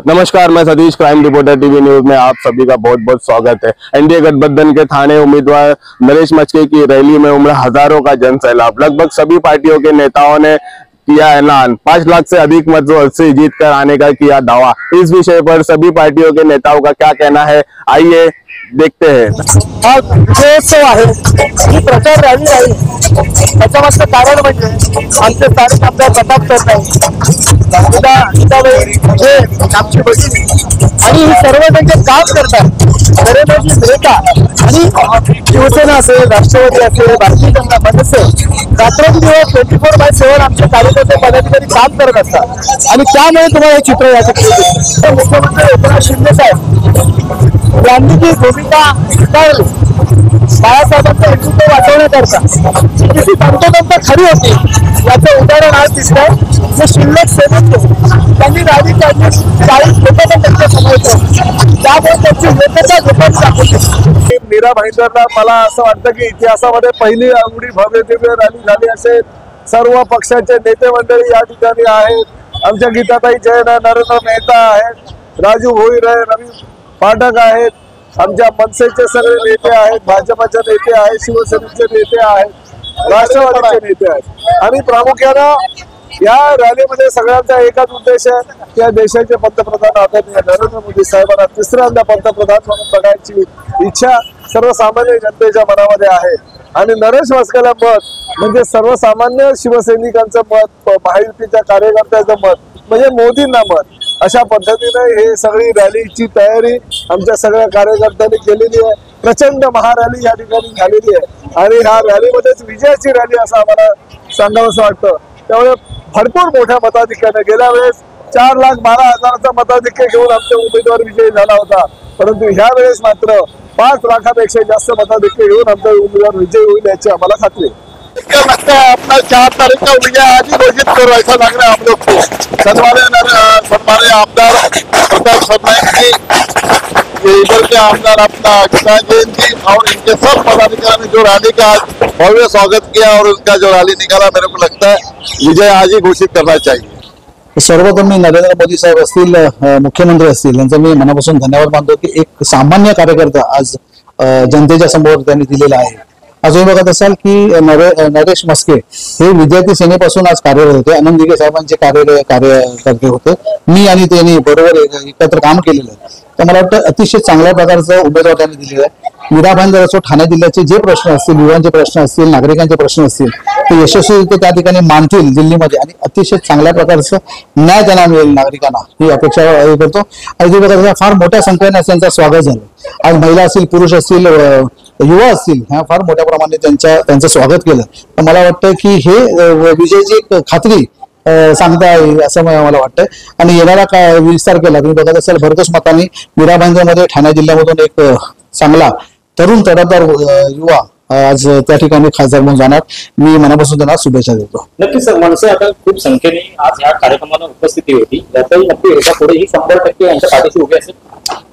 नमस्कार, मैं Satish, crime reporter TV news में आप सभी का बहुत बहुत स्वागत है। एनडीए गठबंधन के थाने उम्मीदवार नरेश मस्के की रैली में उमड़ा हजारों का जनसैलाब। लगभग सभी पार्टियों के नेताओं ने किया ऐलान, 5 लाख से अधिक मतों से जीत कर आने का किया दावा। इस विषय पर सभी पार्टियों के नेताओं का क्या कहना है, आइए देखते हैं। विजयोत्सव आहे, ही प्रचार रॅली राहील त्याच्यामागचं कारण म्हणजे आमचे स्थानिक आमदार प्रताप जे आमची बहीण आणि ही सर्वजण जे काम करतात, नरेंद्रजी नेता आणि शिवसेना असेल, राष्ट्रवादी असेल, भारतीय जनता मनसे रात्रंदिवस 24/7 आमचे कार्यकर्ते पदाधिकारी काम करत असतात आणि त्यामुळे तुम्हाला हे चित्र या ठिकाणी मुख्यमंत्री एकनाथ शिंदे साहेब यांनी जी भूमिका स्वीकारली बाळासाहेबांचं नेतृत्व वाचवण्याकरता किती तंतोतंत खरी होती याचं उदाहरण आज दिसतंय। जे शिल्लक सेनेचे त्यांनी रॅली काढली, 40 लोक पण त्यांच्या समोर त्यामुळे त्यांची नेत्याचा झोपात दाखवली। मीरा भाईंदरला मला असं वाटतं की इतिहासामध्ये पहिली एवढी भव्य दिव्य रॅली झाली असेल। सर्व पक्षाचे नेते मंडळी या ठिकाणी आहेत। आमच्या गीताताई जैन, नरेंद्र मेहता आहेत, राजू भोईर आहे, रवी पाठक आहेत, आमच्या मनसेचे सगळे नेते आहेत, भाजपचे नेते आहेत, शिवसेनेचे नेते आहेत, राष्ट्रवादीचे नेते आहेत आणि प्रामुख्याने या रॅलीमध्ये सगळ्यांचा एकच उद्देश आहे की या देशाचे पंतप्रधान आदरणीय नरेंद्र मोदी साहेबांना तिसऱ्यांदा पंतप्रधान म्हणून बघायची इच्छा सर्वसामान्य जनतेच्या मनामध्ये आहे आणि नरेश मस्केला मत म्हणजे सर्वसामान्य शिवसैनिकांचं मत, महायुतीच्या कार्यकर्त्याचं मत म्हणजे मोदींना मत। अशा पद्धतीने हे सगळी रॅलीची तयारी आमच्या सगळ्या कार्यकर्त्यांनी केलेली आहे। प्रचंड महारॅली या ठिकाणी झालेली आहे आणि ह्या रॅलीमध्येच विजयाची रॅली असं आम्हाला सांगावंसं वाटतं। त्यामुळे भरपूर मोठ्या मताधिक्याने गेल्या वेळेस 4,12,000चा मताधिक्य घेऊन आमचा उमेदवार विजयी झाला होता, परंतु ह्या वेळेस मात्र 5 लाखापेक्षा जास्त मताधिक्य घेऊन आमचा उमेदवार विजयी होईल याची आम्हाला खात्री आहे। क्या लगता है अपना 4 तारीख का विजय आज ही घोषित करो, ऐसा लग रहा है हम लोग को। सन्मान्य आमदार प्रताप सरनाईक जी, इधर के आमदार अपना गीता जैन जी और इनके सब पदाधिकारी ने जो रैली का भव्य स्वागत किया और उनका जो रैली निकाला, मेरे को लगता है विजय आज ही घोषित करना चाहिए। सर्वप्रथम मी नरेंद्र मोदी साहेब असतील, मुख्यमंत्री असतील, यांचा मी मनापासून धन्यवाद मानतो की एक सामान्य कार्यकर्ता आज जनतेच्या समोर त्यांनी दिलेला आहे। आज तुम्ही बघत असाल की नरेश मस्के हे विद्यार्थी सेनेपासून आज कार्यरत होते, आनंद दिघे साहेबांचे कार्यकर्ते होते। मी आणि त्यांनी बरोबर एकत्र काम केलेलं आहे, तर मला वाटतं अतिशय चांगल्या प्रकारचं उमेदवार त्यांनी दिलेला आहे। मीरा भाईंदर असो, ठाणे जिल्ह्याचे जे प्रश्न असतील, युवांचे प्रश्न असतील, नागरिकांचे प्रश्न असतील, ते यशस्वीरित्या त्या ठिकाणी मांडतील दिल्लीमध्ये आणि अतिशय चांगल्या प्रकारचं न्याय त्यांना मिळेल नागरिकांना ही अपेक्षा करतो। आणि ते फार मोठ्या संख्येने त्यांचं स्वागत झालं। आज महिला असतील, पुरुष असतील, युवा असतील, ह्या फार मोठ्या प्रमाणे त्यांचं स्वागत केलं। तर मला वाटतं की हे विजयाची एक खात्री सांगता येईल असं मला वाटतंय। आणि येणारा काय विस्तार केला तुम्ही बघत असाल, भरघोस मतांनी मीरा भाईंदरमध्ये ठाणे जिल्ह्यामधून एक चांगला तरुण तडफदार युवा आज त्या ठिकाणी खासदार म्हणून जाणार। मी मनापासून त्यांना शुभेच्छा देतो। नक्कीच मनसे आता खूप संख्येने आज या कार्यक्रमाला उपस्थिती होती, त्यातही नक्की याच्या पुढेही 100% यांच्या पाठीशी उभे असेल।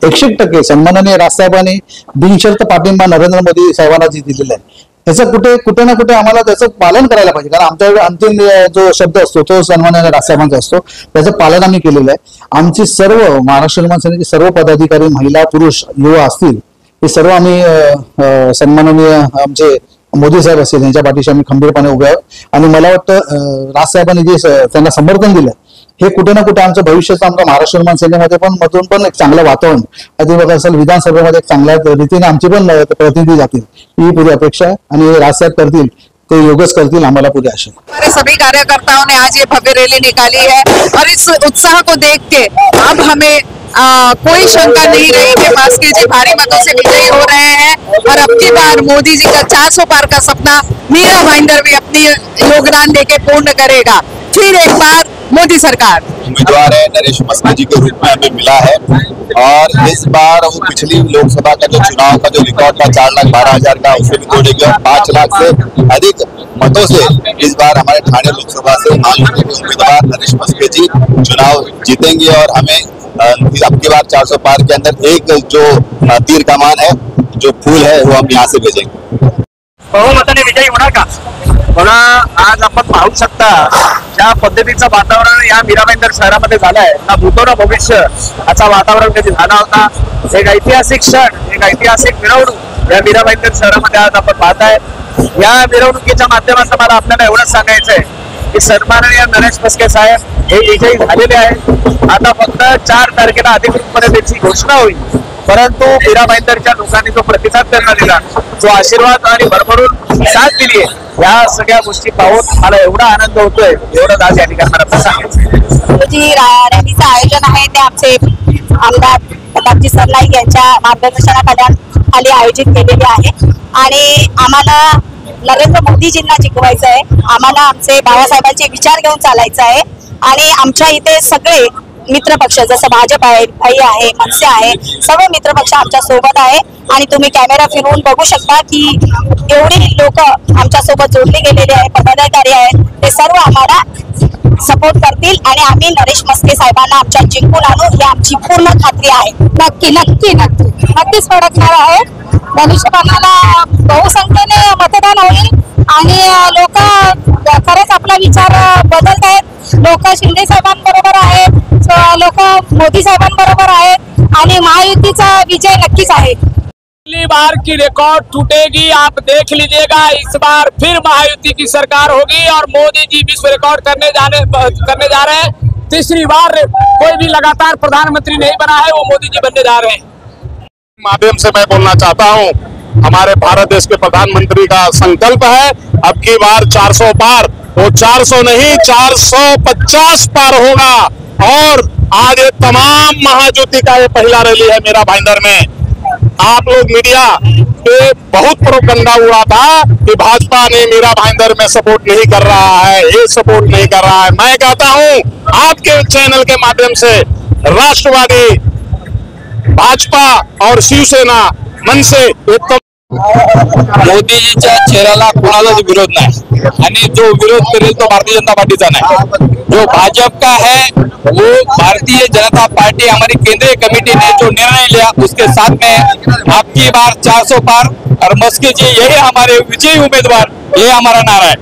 100% सन्माननीय राजसाहेबांनी बिनशर्त पाठिंबा नरेंद्र मोदी साहेबांना जी दिलेला आहे त्याचं कुठे ना कुठे आम्हाला त्याचं पालन करायला पाहिजे, कारण आमच्याकडे अंतिम जो शब्द असतो तो सन्माननीय राजसाहेबांचा असतो, त्याचं पालन आम्ही केलेलं आहे। आमची सर्व महाराष्ट्र निर्माण सेनेचे सर्व पदाधिकारी, महिला, पुरुष, युवा असतील, हे सर्व आम्ही सन्माननीय आमचे मोदी साहेब असतील यांच्या पाठीशी आम्ही खंबीरपणे उभे आहोत। आणि मला वाटतं राजसाहेबांनी जे त्यांना समर्थन दिलं हे कुठे ना कुठे आमचं भविष्याचं आमच्या महाराष्ट्र निर्माण सेनेमध्ये पण मधून पण एक चांगलं वातावरण तुम्ही बघा असाल, विधानसभेमध्ये एक चांगल्या रीतीने आमची पण प्रतिनिधी जातील ही पूरी अपेक्षा आहे आणि राजसाहेब करतील ते योगच करतील, आम्हाला पूरी आशा है। हमारे सभी कार्यकर्ताओं ने आज ये भव्य रैली निकाली है और इस उत्साह को देख के अब हमें कोई शंका नहीं रही कि मस्के जी भारी मतों से विजयी हो रहे हैं और अब की बार मोदी जी का 400 पार का सपना मीरा भाईंदर भी अपनी योगदान देके पूर्ण करेगा। फिर एक बार मोदी सरकार। उम्मीदवार है नरेश मस्के जी के रूप में हमें मिला है और इस बार वो पिछली लोकसभा का जो चुनाव का जो रिकॉर्ड था 4,12,000 का, उसे भी तोड़ेगा। 5 लाख से अधिक मतों से इस बार हमारे ठाणे लोकसभा से उम्मीदवार नरेश मस्के जी चुनाव जीतेंगे और हमें अब की बार 400 पार के अंदर एक जो तीर कमान है, जो फूल है, वो हम यहाँ से भेजेंगे। बहुमताने विजयी होणार का? बघा आज आपण पाहू शकता ज्या पद्धतीचं वातावरण या मीरा भाईंदर शहरामध्ये झालंय ना भूतो ना भविष्य असा वातावरण कधी झाला होता. एक ऐतिहासिक क्षण, एक ऐतिहासिक मिरवणूक या मीरा भाईंदर शहरामध्ये आज आपण पाहताय. या मिरवणुकीच्या माध्यमातून मला आपल्याला एवढंच सांगायचंय की सन्माननीय नरेश म्हस्के साहेब हे विजयी झालेले आहेत. आता फक्त 4 तारखेला अधिकृतपणे त्याची घोषणा होईल. परंतु मीरा भाईंदरच्या लोकांनी जो प्रतिसाद त्यांना दिला, जो आशीर्वाद आणि भरभरून साथ दिली आहे, या सगळ्या गोष्टी पाहून मला एवढा आनंद होतोय, एवढं आज या ठिकाणी मला आपल्याला सांगायचं. जी रॅलीचं आयोजन आहे ते आमचे आमदार प्रतापजी सरनाईक यांच्या मार्गदर्शनाखाली आयोजित केलेले आहे आणि आम्हाला नरेंद्र मोदीजींना जिंकवायचं आहे. आम्हाला आमचे बाळासाहेबांचे विचार घेऊन चालायचं आहे आणि आमच्या इथे सगळे मित्रपक्ष जसं भाजप आहे, भाई आहे, मनसे आहे, सर्व मित्रपक्ष आमच्या सोबत आहे आणि तुम्ही कॅमेरा फिरवून बघू शकता की एवढी लोक आमच्या सोबत जोडले गेलेले आहे, पदाधिकारी आहेत, ते सर्व आम्हाला सपोर्ट करतील आणि आम्ही नरेश म्हस्के साहेबांना आमच्या जिंकून आणू ही आमची पूर्ण खात्री आहे. नक्की नक्की नक्की नक्कीच फडकणार आहे. धनुष्यबाणाला बहुसंख्येने मतदान होईल आणि लोक खरंच आपला विचार बदलत आहेत. लोक शिंदे साहेबांबरोबर आहेत, लोक मोदी साहेबांबरोबर आहेत आणि महायुतीचा विजय नक्कीच आहे. पहली बार की रिकॉर्ड टूटेगी, आप देख लीजिएगा. इस बार फिर महायुति की सरकार होगी और मोदी जी विश्व रिकॉर्ड करने जा रहे हैं. तीसरी बार कोई भी लगातार प्रधानमंत्री नहीं बना है, वो मोदी जी बनने जा रहे हैं. माध्यम से मैं बोलना चाहता हूं, हमारे भारत देश के प्रधानमंत्री का संकल्प है अब की बार 400 पार, वो 400 नहीं 450 पार होगा. और आज ये तमाम महाज्योति का ये पहला रैली है मीरा भाईंदर में. आप लोग मीडिया पे बहुत प्रोपगंडा उड़ा था कि भाजपा ने मीरा भाईंदर में सपोर्ट नहीं कर रहा है, ये सपोर्ट नहीं कर रहा है. मैं कहता हूं आपके चैनल के माध्यम से राष्ट्रवादी, भाजपा और शिवसेना, मनसे मोदीजीच्या चेहऱ्याला कोणालाच विरोध नाही आणि जो विरोध करेल तो भारतीय जनता पार्टीचा नाही. जो भाजप का है वो भारतीय जनता पार्टी, हमारी केंद्रीय कमेटी ने जो निर्णय लिया उसके साथ में आपकी बार 400 पार और म्हस्के जी यही हमारे विजयी उम्मीदवार, ये हमारा नारा है.